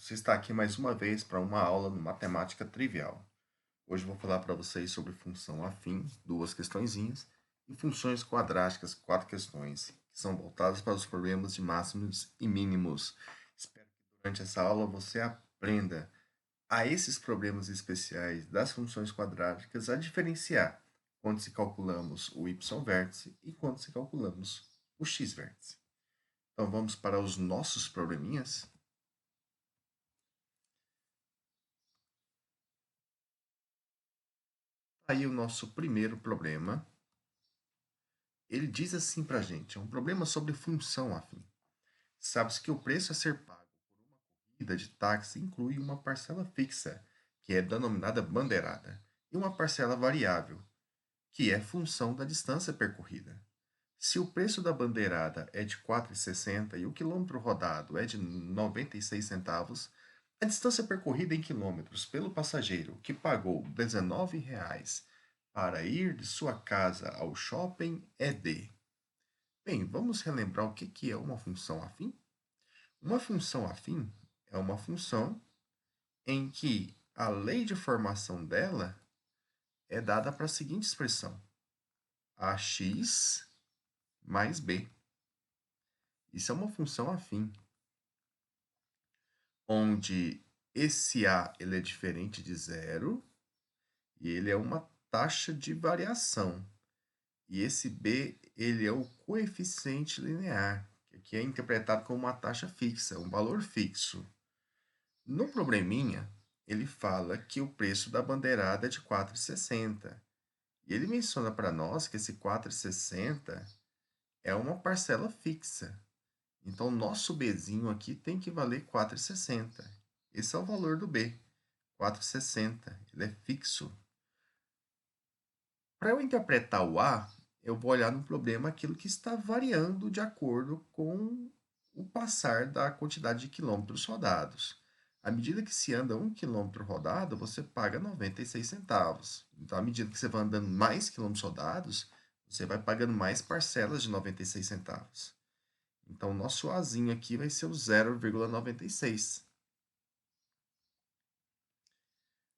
Você está aqui mais uma vez para uma aula de matemática trivial. Hoje eu vou falar para vocês sobre função afim, duas questõezinhas, e funções quadráticas, quatro questões, que são voltadas para os problemas de máximos e mínimos. Espero que durante essa aula você aprenda a esses problemas especiais das funções quadráticas a diferenciar quando se calculamos o y-vértice e quando se calculamos o x-vértice. Então vamos para os nossos probleminhas. Aí o nosso primeiro problema, ele diz assim para a gente, é um problema sobre função afim. Sabe-se que o preço a ser pago por uma corrida de táxi inclui uma parcela fixa, que é denominada bandeirada, e uma parcela variável, que é função da distância percorrida. Se o preço da bandeirada é de R$ 4,60 e o quilômetro rodado é de 96 centavos, a distância percorrida em quilômetros pelo passageiro que pagou R$ 19,00 para ir de sua casa ao shopping é de. Bem, vamos relembrar o que é uma função afim? Uma função afim é uma função em que a lei de formação dela é dada para a seguinte expressão: ax mais b. Isso é uma função afim, onde esse a ele é diferente de zero e ele é uma taxa de variação. E esse b ele é o coeficiente linear, que aqui é interpretado como uma taxa fixa, um valor fixo. No probleminha, ele fala que o preço da bandeirada é de R$ 4,60. E ele menciona para nós que esse R$ 4,60 é uma parcela fixa. Então, o nosso Bzinho aqui tem que valer R$ 4,60. Esse é o valor do B, R$ 4,60. Ele é fixo. Para eu interpretar o A, eu vou olhar no problema aquilo que está variando de acordo com o passar da quantidade de quilômetros rodados. À medida que se anda 1 quilômetro rodado, você paga 96 centavos. Então, à medida que você vai andando mais quilômetros rodados, você vai pagando mais parcelas de 96 centavos. Então, o nosso Azinho aqui vai ser o 0,96.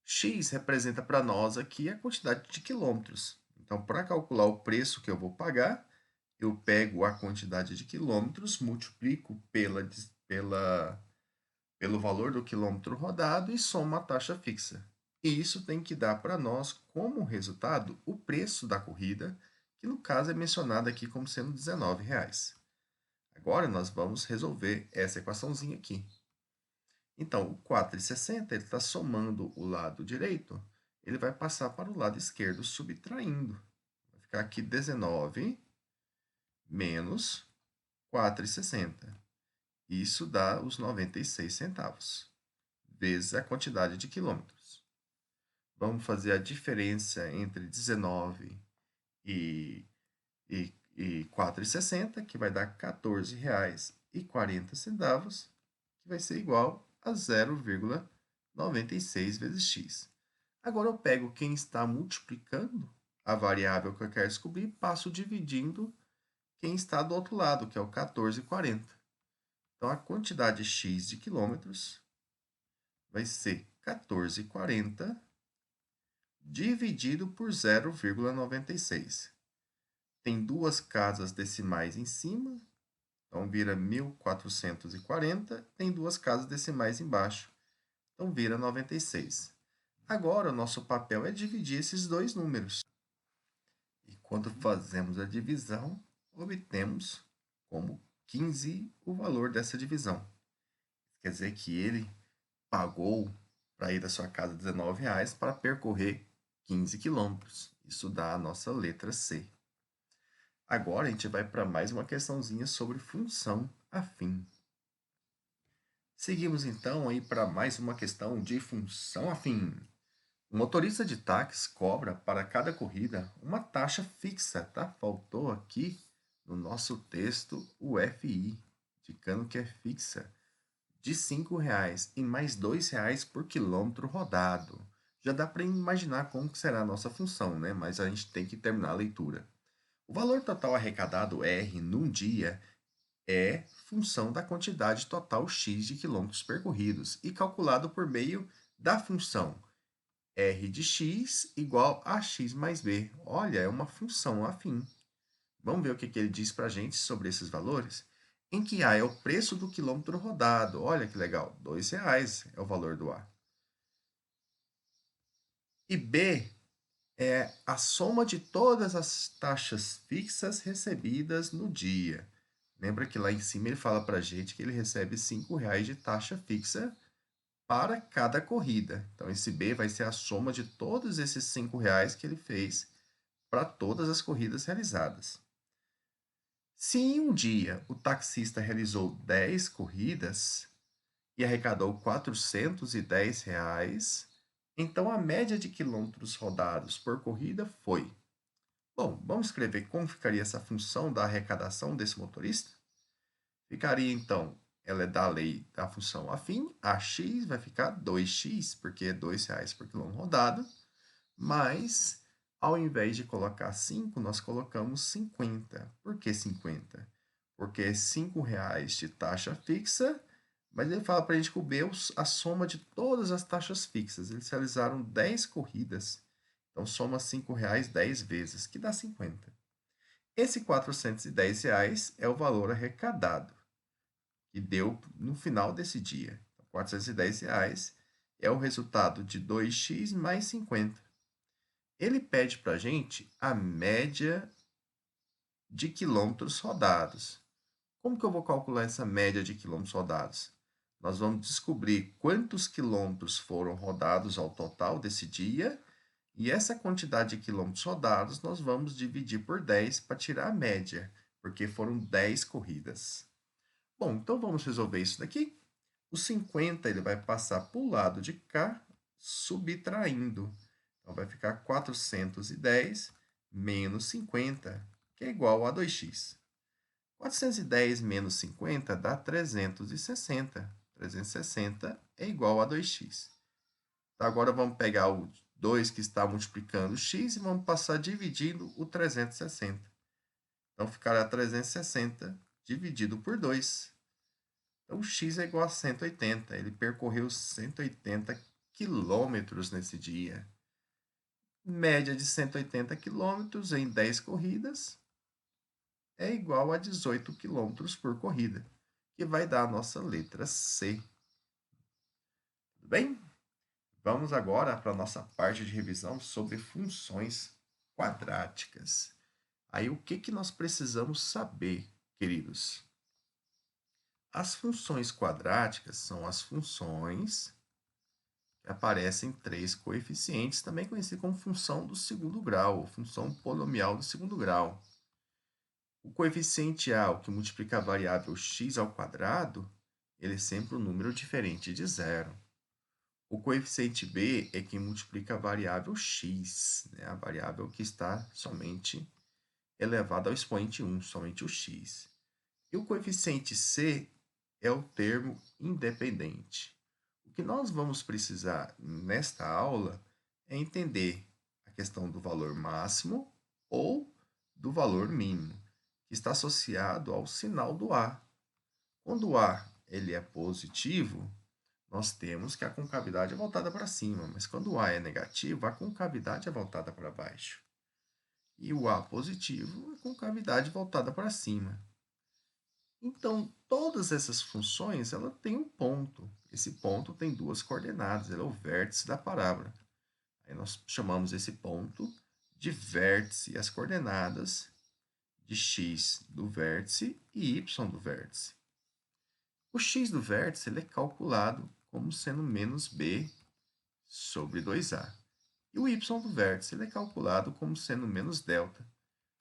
X representa para nós aqui a quantidade de quilômetros. Então, para calcular o preço que eu vou pagar, eu pego a quantidade de quilômetros, multiplico pelo valor do quilômetro rodado e somo a taxa fixa. E isso tem que dar para nós, como resultado, o preço da corrida, que no caso é mencionado aqui como sendo R$ 19,00. Agora nós vamos resolver essa equaçãozinha aqui. Então, o 4,60 ele está somando o lado direito, ele vai passar para o lado esquerdo, subtraindo. Vai ficar aqui 19 menos 4,60. Isso dá os 96 centavos, vezes a quantidade de quilômetros. Vamos fazer a diferença entre 19 e 4,60, que vai dar R$ 14,40, que vai ser igual a 0,96 vezes x. Agora eu pego quem está multiplicando a variável que eu quero descobrir e passo dividindo quem está do outro lado, que é o 14,40. Então, a quantidade x de quilômetros vai ser 14,40 dividido por 0,96. Tem duas casas decimais em cima, então vira 1440. Tem duas casas decimais embaixo, então vira 96. Agora, o nosso papel é dividir esses dois números. E quando fazemos a divisão, obtemos como 15 o valor dessa divisão. Quer dizer que ele pagou para ir da sua casa R$ 19,00 para percorrer 15 quilômetros. Isso dá a nossa letra C. Agora a gente vai para mais uma questãozinha sobre função afim. Seguimos então aí para mais uma questão de função afim. O motorista de táxi cobra para cada corrida uma taxa fixa, tá? Faltou aqui no nosso texto o FI, indicando que é fixa, de R$ 5,00 e mais R$ 2,00 por quilômetro rodado. Já dá para imaginar como que será a nossa função, né? Mas a gente tem que terminar a leitura. O valor total arrecadado R num dia é função da quantidade total x de quilômetros percorridos e calculado por meio da função r de x igual a x mais b. Olha, é uma função afim. Vamos ver o que ele diz para a gente sobre esses valores? Em que A é o preço do quilômetro rodado. Olha que legal, R$ 2 é o valor do A. E B é a soma de todas as taxas fixas recebidas no dia. Lembra que lá em cima ele fala para a gente que ele recebe R$ 5 de taxa fixa para cada corrida. Então, esse B vai ser a soma de todos esses R$ 5 que ele fez para todas as corridas realizadas. Se em um dia o taxista realizou 10 corridas e arrecadou R$ 410, então a média de quilômetros rodados por corrida foi. Bom, vamos escrever como ficaria essa função da arrecadação desse motorista? Ficaria então, ela é da lei da função afim, AX vai ficar 2x, porque é R$ 2 por quilômetro rodado, mas ao invés de colocar 5, nós colocamos 50. Por que 50? Porque é R$ 5 de taxa fixa, mas ele fala para a gente cobrir a soma de todas as taxas fixas. Eles realizaram 10 corridas, então soma R$ 5 10 vezes, que dá 50. Esse R$ 410 é o valor arrecadado, que deu no final desse dia. Então, R$ 410 é o resultado de 2x mais 50. Ele pede para a gente a média de quilômetros rodados. Como que eu vou calcular essa média de quilômetros rodados? Nós vamos descobrir quantos quilômetros foram rodados ao total desse dia, e essa quantidade de quilômetros rodados nós vamos dividir por 10 para tirar a média, porque foram 10 corridas. Bom, então vamos resolver isso daqui. O 50 ele vai passar para o lado de cá, subtraindo. Então, vai ficar 410 menos 50, que é igual a 2x. 410 menos 50 dá 360. 360 é igual a 2x. Então, agora vamos pegar o 2 que está multiplicando x e vamos passar dividindo o 360. Então, ficará 360 dividido por 2. Então, x é igual a 180. Ele percorreu 180 quilômetros nesse dia. Média de 180 quilômetros em 10 corridas é igual a 18 quilômetros por corrida, que vai dar a nossa letra C. Tudo bem? Vamos agora para a nossa parte de revisão sobre funções quadráticas. Aí, o que nós precisamos saber, queridos? As funções quadráticas são as funções que aparecem três coeficientes, também conhecido como função do segundo grau, ou função polinomial do segundo grau. O coeficiente A, o que multiplica a variável x ao quadrado, ele é sempre um número diferente de zero. O coeficiente B é quem multiplica a variável x, né? A variável que está somente elevada ao expoente 1, somente o x. E o coeficiente C é o termo independente. O que nós vamos precisar nesta aula é entender a questão do valor máximo ou do valor mínimo, que está associado ao sinal do A. Quando o A ele é positivo, nós temos que a concavidade é voltada para cima, mas quando o A é negativo, a concavidade é voltada para baixo. E o A positivo, a concavidade voltada para cima. Então, todas essas funções, ela tem um ponto. Esse ponto tem duas coordenadas, ele é o vértice da parábola. Aí nós chamamos esse ponto de vértice, e as coordenadas de x do vértice e y do vértice. O x do vértice ele é calculado como sendo menos b sobre 2a. E o y do vértice ele é calculado como sendo menos delta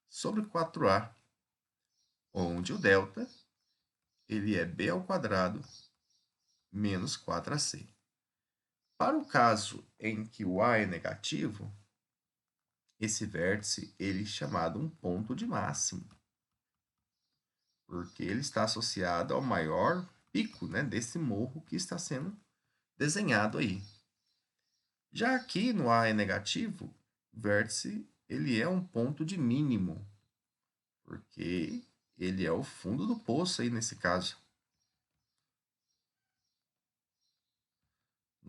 sobre 4a, onde o delta ele é b ao quadrado menos 4ac. Para o caso em que o a é negativo, esse vértice ele é chamado um ponto de máximo, porque ele está associado ao maior pico, né, desse morro que está sendo desenhado aí. Já aqui no A é negativo, o vértice ele é um ponto de mínimo, porque ele é o fundo do poço aí nesse caso.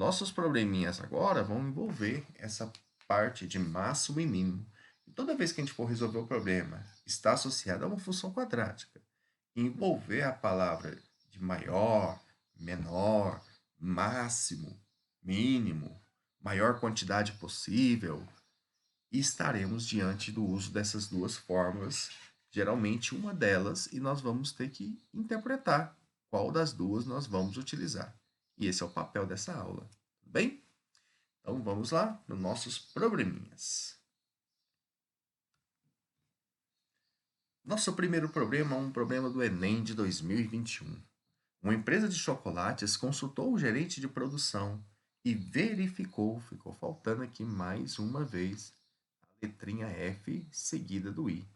Nossos probleminhas agora vão envolver essa parte de máximo e mínimo. E toda vez que a gente for resolver o problema, está associado a uma função quadrática. Envolver a palavra de maior, menor, máximo, mínimo, maior quantidade possível, e estaremos diante do uso dessas duas fórmulas, geralmente uma delas, e nós vamos ter que interpretar qual das duas nós vamos utilizar. E esse é o papel dessa aula, tudo bem? Então vamos lá nos nossos probleminhas. Nosso primeiro problema é um problema do Enem de 2021. Uma empresa de chocolates consultou o gerente de produção e verificou, ficou faltando aqui mais uma vez, a letrinha F seguida do I.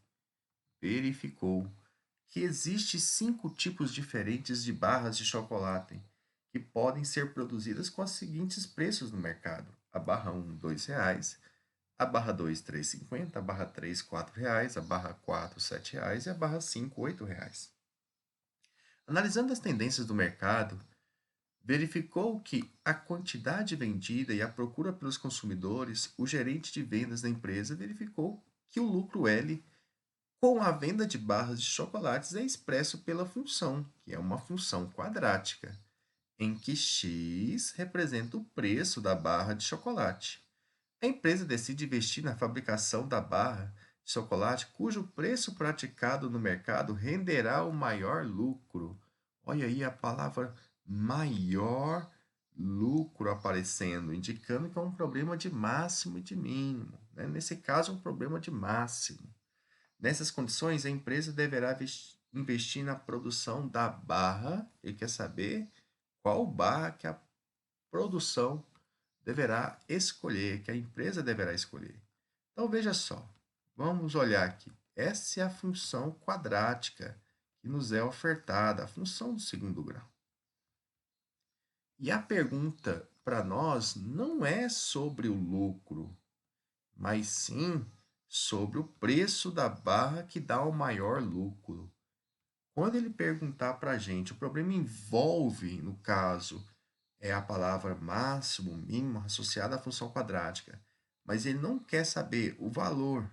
Verificou que existem 5 tipos diferentes de barras de chocolate que podem ser produzidas com os seguintes preços no mercado. A barra 1, R$ 2,00, a barra 2, R$ 3,50, a barra 3, R$ 4,00, a barra 4, R$ 7,00 e a barra 5, R$ 8,00. Analisando as tendências do mercado, verificou que a quantidade vendida e a procura pelos consumidores, o gerente de vendas da empresa verificou que o lucro L com a venda de barras de chocolates é expresso pela função, que é uma função quadrática, em que x representa o preço da barra de chocolate. A empresa decide investir na fabricação da barra de chocolate cujo preço praticado no mercado renderá o maior lucro. Olha aí a palavra maior lucro aparecendo, indicando que é um problema de máximo e de mínimo, né? Nesse caso, um problema de máximo. Nessas condições, a empresa deverá investir na produção da barra. Ele quer saber qual barra que a produção deverá escolher, que a empresa deverá escolher. Então, veja só, vamos olhar aqui. Essa é a função quadrática que nos é ofertada, a função do segundo grau. E a pergunta para nós não é sobre o lucro, mas sim sobre o preço da barra que dá o maior lucro. Quando ele perguntar para a gente, o problema envolve, no caso, é a palavra máximo, mínimo, associada à função quadrática, mas ele não quer saber o valor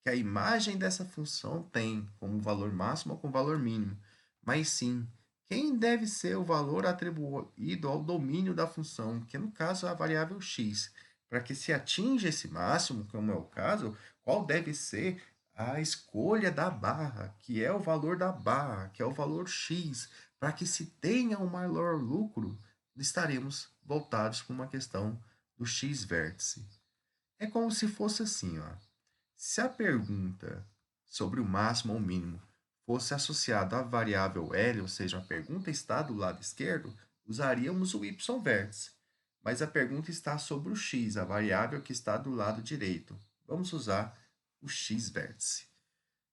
que a imagem dessa função tem como valor máximo ou como valor mínimo, mas sim quem deve ser o valor atribuído ao domínio da função, que no caso é a variável x. Para que se atinja esse máximo, como é o caso, qual deve ser a escolha da barra, que é o valor da barra, que é o valor x. Para que se tenha um maior lucro, estaremos voltados para uma questão do x vértice. É como se fosse assim, ó. Se a pergunta sobre o máximo ou mínimo fosse associada à variável L, ou seja, a pergunta está do lado esquerdo, usaríamos o y vértice. Mas a pergunta está sobre o x, a variável que está do lado direito. Vamos usar o x vértice.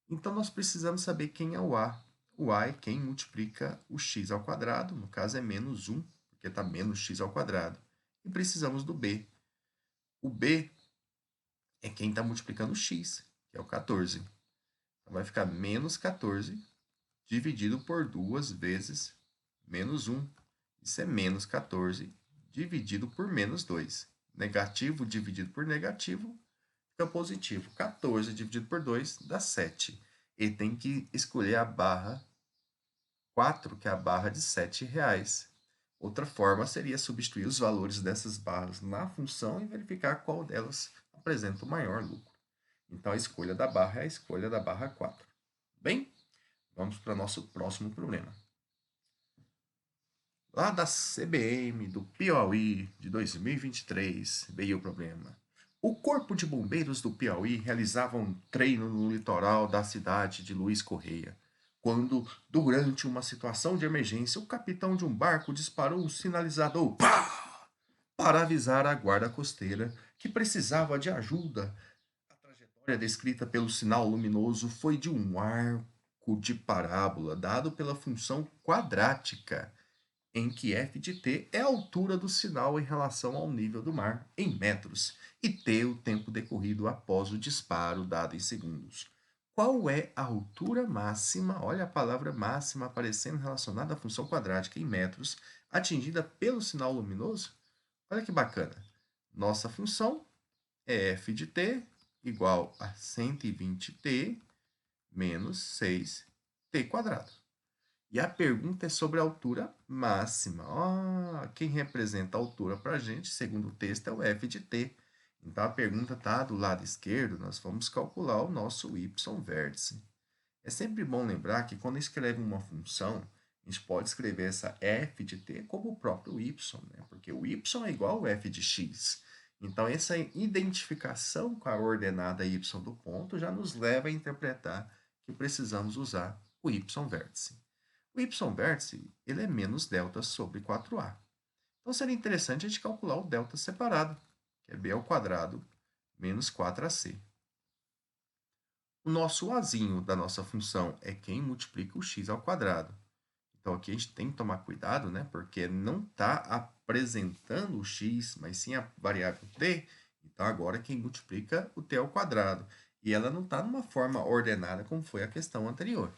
Então, nós precisamos saber quem é o a. O a é quem multiplica o x ao quadrado, no caso é menos 1, porque está menos x ao quadrado. E precisamos do b. O b é quem está multiplicando o x, que é o 14. Então, vai ficar menos 14 dividido por 2 vezes menos 1. Isso é menos 14 dividido por menos 2. Negativo dividido por negativo fica positivo. 14 dividido por 2 dá 7. Ele tem que escolher a barra 4, que é a barra de R$ 7. Outra forma seria substituir os valores dessas barras na função e verificar qual delas apresenta o maior lucro. Então, a escolha da barra é a escolha da barra 4. Bem, vamos para o nosso próximo problema. Lá da CBM do Piauí de 2023 veio o problema. O Corpo de Bombeiros do Piauí realizava um treino no litoral da cidade de Luiz Correia, quando, durante uma situação de emergência, o capitão de um barco disparou um sinalizador para avisar a guarda costeira que precisava de ajuda. A trajetória descrita pelo sinal luminoso foi de um arco de parábola dado pela função quadrática, em que f de t é a altura do sinal em relação ao nível do mar, em metros, e t o tempo decorrido após o disparo, dado em segundos. Qual é a altura máxima, olha a palavra máxima aparecendo relacionada à função quadrática em metros, atingida pelo sinal luminoso? Olha que bacana. Nossa função é f de t igual a 120t menos 6t quadrado. E a pergunta é sobre a altura máxima. Quem representa a altura para a gente, segundo o texto, é o f de t. Então, a pergunta está do lado esquerdo, nós vamos calcular o nosso y vértice. É sempre bom lembrar que quando escreve uma função, a gente pode escrever essa f de t como o próprio y, né? Porque o y é igual ao f de x. Então, essa identificação com a ordenada y do ponto já nos leva a interpretar que precisamos usar o y vértice. O y vértice ele é menos delta sobre 4a. Então, seria interessante a gente calcular o delta separado, que é b ao quadrado menos 4ac. O nosso azinho da nossa função é quem multiplica o x ao quadrado. Então, aqui a gente tem que tomar cuidado, né? Porque não está apresentando o x, mas sim a variável t. Então, agora quem multiplica o t ao quadrado. E ela não está numa forma ordenada como foi a questão anterior.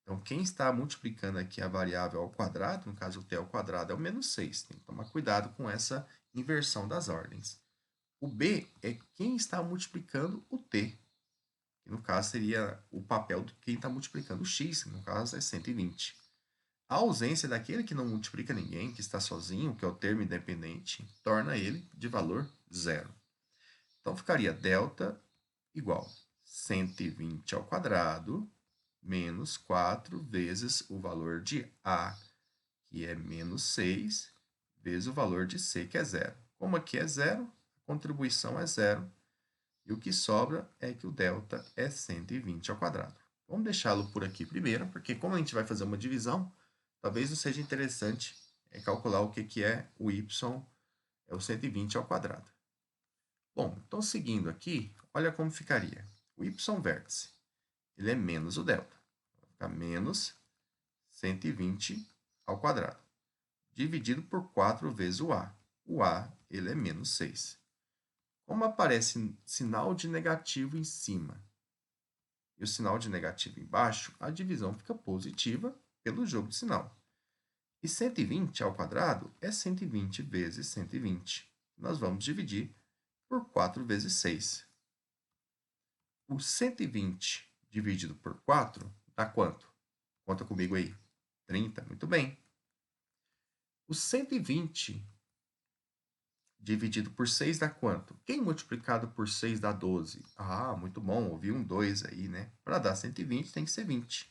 Então, quem está multiplicando aqui a variável ao quadrado, no caso o t ao quadrado, é o menos 6. Tem que tomar cuidado com essa inversão das ordens. O b é quem está multiplicando o t, que no caso seria o papel de quem está multiplicando o x, que no caso é 120. A ausência daquele que não multiplica ninguém, que está sozinho, que é o termo independente, torna ele de valor zero. Então, ficaria delta igual 120 ao quadrado menos 4 vezes o valor de A, que é menos 6, vezes o valor de C, que é zero. Como aqui é zero, a contribuição é zero, e o que sobra é que o delta é 120 ao quadrado. Vamos deixá-lo por aqui primeiro, porque como a gente vai fazer uma divisão, talvez não seja interessante calcular o que é o y, é o 120 ao quadrado. Bom, então seguindo aqui, olha como ficaria. O y vértice, ele é menos o delta. Vai ficar menos 120 ao quadrado, dividido por 4 vezes o a. O a, ele é menos 6. Como aparece sinal de negativo em cima e o sinal de negativo embaixo, a divisão fica positiva pelo jogo de sinal. E 120 ao quadrado é 120 vezes 120. Nós vamos dividir por 4 vezes 6. O 120 dividido por 4 dá quanto? Conta comigo aí. 30, muito bem. O 120 dividido por 6 dá quanto? Quem multiplicado por 6 dá 12? Muito bom, ouvi um 2 aí, né? Para dar 120 tem que ser 20.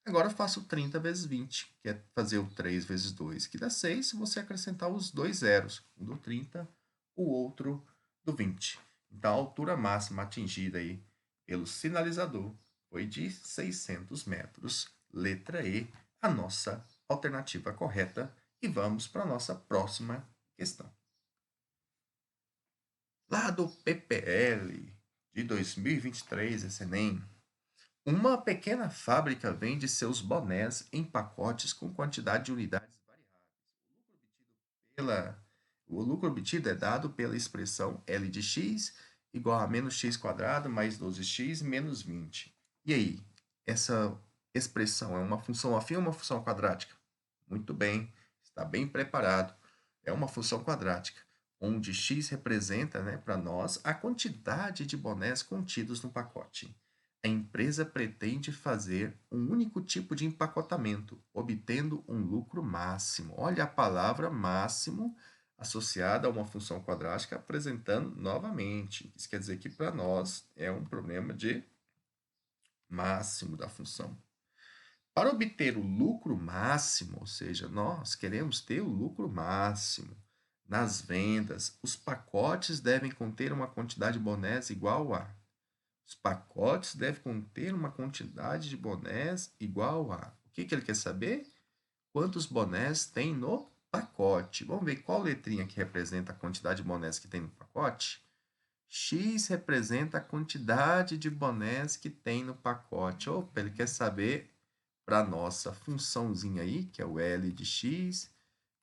Agora eu faço 30 vezes 20, que é fazer o 3 vezes 2, que dá 6, se você acrescentar os dois zeros, um do 30, o outro do 20. Então, a altura máxima atingida aí pelo sinalizador foi de 600 metros. Letra E, a nossa alternativa correta. E vamos para a nossa próxima questão. Lá do PPL de 2023, esse Enem, uma pequena fábrica vende seus bonés em pacotes com quantidade de unidades variáveis. O lucro obtido é dado pela expressão L de x igual a menos x quadrado mais 12x menos 20. E aí, essa expressão é uma função afim ou uma função quadrática? Muito bem, está bem preparado. É uma função quadrática, onde x representa, né, para nós a quantidade de bonés contidos no pacote. A empresa pretende fazer um único tipo de empacotamento, obtendo um lucro máximo. Olha a palavra máximo associada a uma função quadrática, apresentando novamente. Isso quer dizer que para nós é um problema de máximo da função. Para obter o lucro máximo, ou seja, nós queremos ter o lucro máximo nas vendas, os pacotes devem conter uma quantidade de bonés igual a. Os pacotes devem conter uma quantidade de bonés igual a. O que ele quer saber? Quantos bonés tem no pacote. Vamos ver qual letrinha que representa a quantidade de bonés que tem no pacote? X representa a quantidade de bonés que tem no pacote. Opa, ele quer saber para a nossa funçãozinha aí, que é o L de x,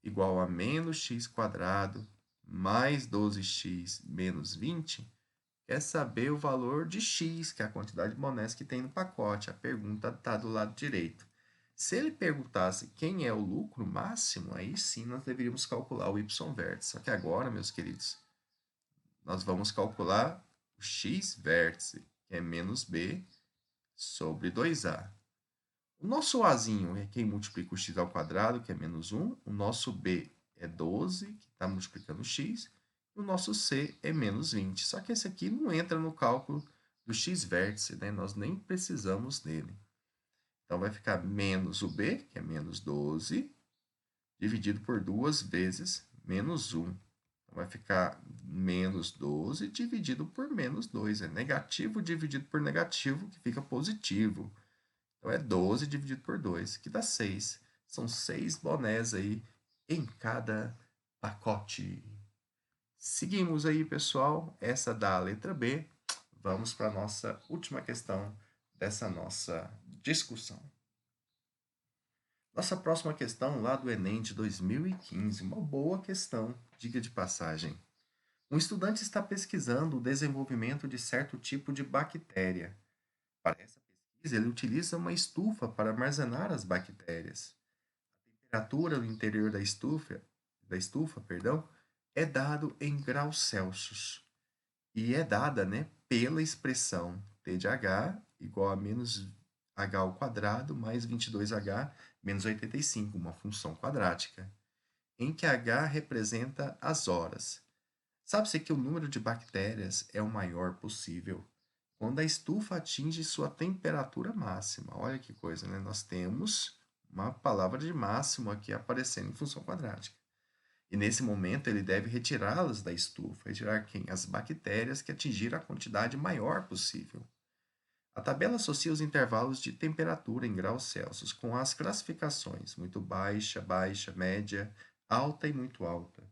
igual a menos x quadrado mais 12x menos 20, quer saber o valor de x, que é a quantidade de bonés que tem no pacote. A pergunta está do lado direito. Se ele perguntasse quem é o lucro máximo, aí sim nós deveríamos calcular o y-vértice. Só que agora, meus queridos, nós vamos calcular o x-vértice, que é menos b sobre 2a. O nosso azinho é quem multiplica o x ao quadrado, que é menos 1. O nosso b é 12, que está multiplicando o x. E o nosso c é menos 20. Só que esse aqui não entra no cálculo do x-vértice, né? Nós nem precisamos dele. Então, vai ficar menos o b, que é menos 12, dividido por 2 vezes menos 1. Então, vai ficar menos 12 dividido por menos 2. É negativo dividido por negativo, que fica positivo. Então, é 12 dividido por 2, que dá 6. São 6 bonés aí em cada pacote. Seguimos aí, pessoal. Essa da letra B. Vamos para a nossa última questão dessa nossa discussão. Nossa próxima questão lá do Enem de 2015, uma boa questão, diga de passagem. Um estudante está pesquisando o desenvolvimento de certo tipo de bactéria. Para essa pesquisa, ele utiliza uma estufa para armazenar as bactérias. A temperatura no interior da estufa, é dado em graus Celsius e é dada, né, pela expressão T de H igual a menos H ao quadrado mais 22H menos 85, uma função quadrática, em que H representa as horas. Sabe-se que o número de bactérias é o maior possível quando a estufa atinge sua temperatura máxima. Olha que coisa, né? Nós temos uma palavra de máximo aqui aparecendo em função quadrática. E nesse momento ele deve retirá-las da estufa. Retirar quem? As bactérias que atingiram a quantidade maior possível. A tabela associa os intervalos de temperatura em graus Celsius com as classificações muito baixa, baixa, média, alta e muito alta.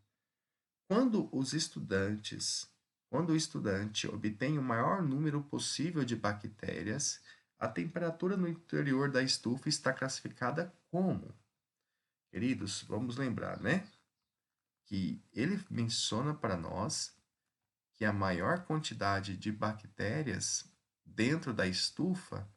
Quando o estudante obtém o maior número possível de bactérias, a temperatura no interior da estufa está classificada como? Queridos, vamos lembrar, né? Que ele menciona para nós que a maior quantidade de bactérias dentro da estufa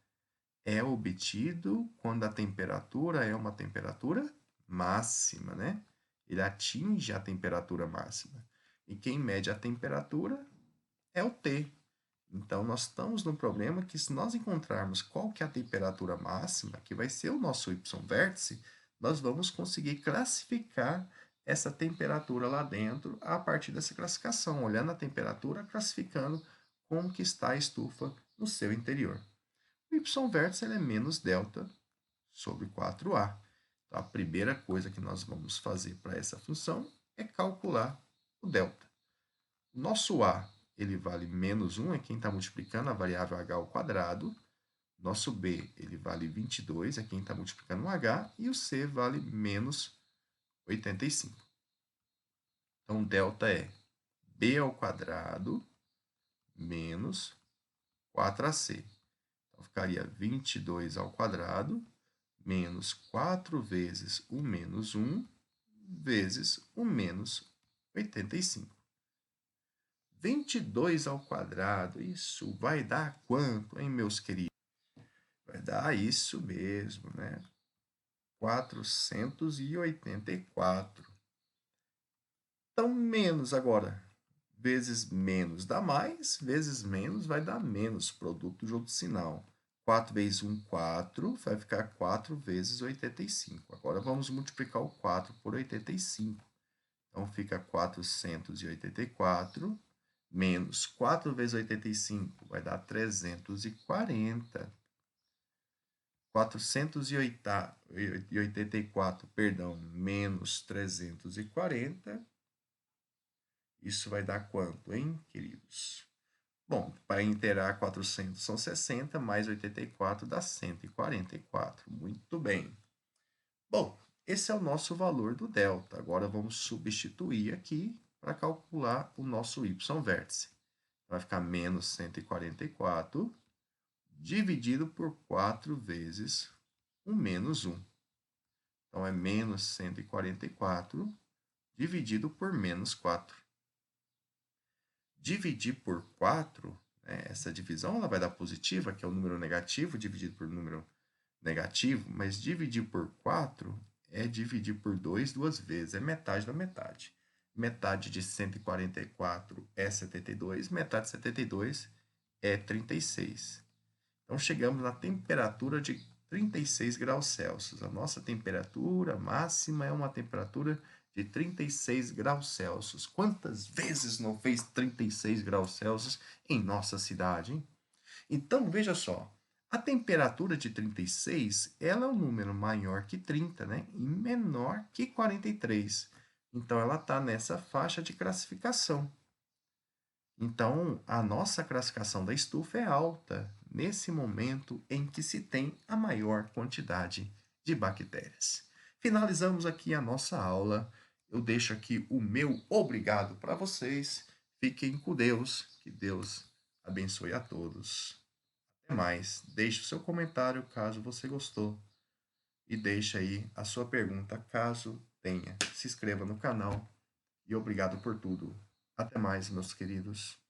é obtido quando a temperatura é uma temperatura máxima, né? Ele atinge a temperatura máxima. E quem mede a temperatura é o T. Então, nós estamos no problema que se nós encontrarmos qual que é a temperatura máxima, que vai ser o nosso y-vértice, nós vamos conseguir classificar essa temperatura lá dentro a partir dessa classificação, olhando a temperatura, classificando como que está a estufa no seu interior. O y-vértice é menos delta sobre 4a. Então, a primeira coisa que nós vamos fazer para essa função é calcular o delta. O nosso a ele vale menos 1, é quem está multiplicando a variável h ao quadrado. Nosso b ele vale 22, é quem está multiplicando o h. E o c vale menos 85. Então, delta é b ao quadrado menos 4ac. Então, ficaria 22 ao quadrado menos 4 vezes o menos 1 vezes o menos 85. 22 ao quadrado, isso vai dar quanto, hein, meus queridos? Vai dar isso mesmo, né? 484. Então, menos agora, vezes menos dá mais, vezes menos vai dar menos, produto de outro sinal. 4 vezes 1, 4, vai ficar 4 vezes 85. Agora vamos multiplicar o 4 por 85. Então, fica 484 menos 4 vezes 85 vai dar 340. 484, perdão, menos 340. Isso vai dar quanto, hein, queridos? Bom, para inteirar 400 são 60, mais 84 dá 144. Muito bem. Bom, esse é o nosso valor do delta. Agora vamos substituir aqui para calcular o nosso y-vértice. Vai ficar menos 144 dividido por 4 vezes o menos 1. Então, é menos 144 dividido por menos 4. Dividir por 4, né, essa divisão ela vai dar positiva, que é o número negativo dividido por número negativo, mas dividir por 4 é dividir por 2 duas vezes, é metade da metade. Metade de 144 é 72, metade de 72 é 36. Então chegamos na temperatura de 36 graus Celsius. A nossa temperatura máxima é uma temperatura de 36 graus Celsius. Quantas vezes não fez 36 graus Celsius em nossa cidade, hein? Então, veja só, a temperatura de 36, ela é um número maior que 30, né? E menor que 43. Então, ela está nessa faixa de classificação. Então, a nossa classificação da estufa é alta nesse momento em que se tem a maior quantidade de bactérias. Finalizamos aqui a nossa aula. Eu deixo aqui o meu obrigado para vocês. Fiquem com Deus. Que Deus abençoe a todos. Até mais. Deixe o seu comentário caso você gostou. E deixe aí a sua pergunta caso tenha. Se inscreva no canal. E obrigado por tudo. Até mais, meus queridos.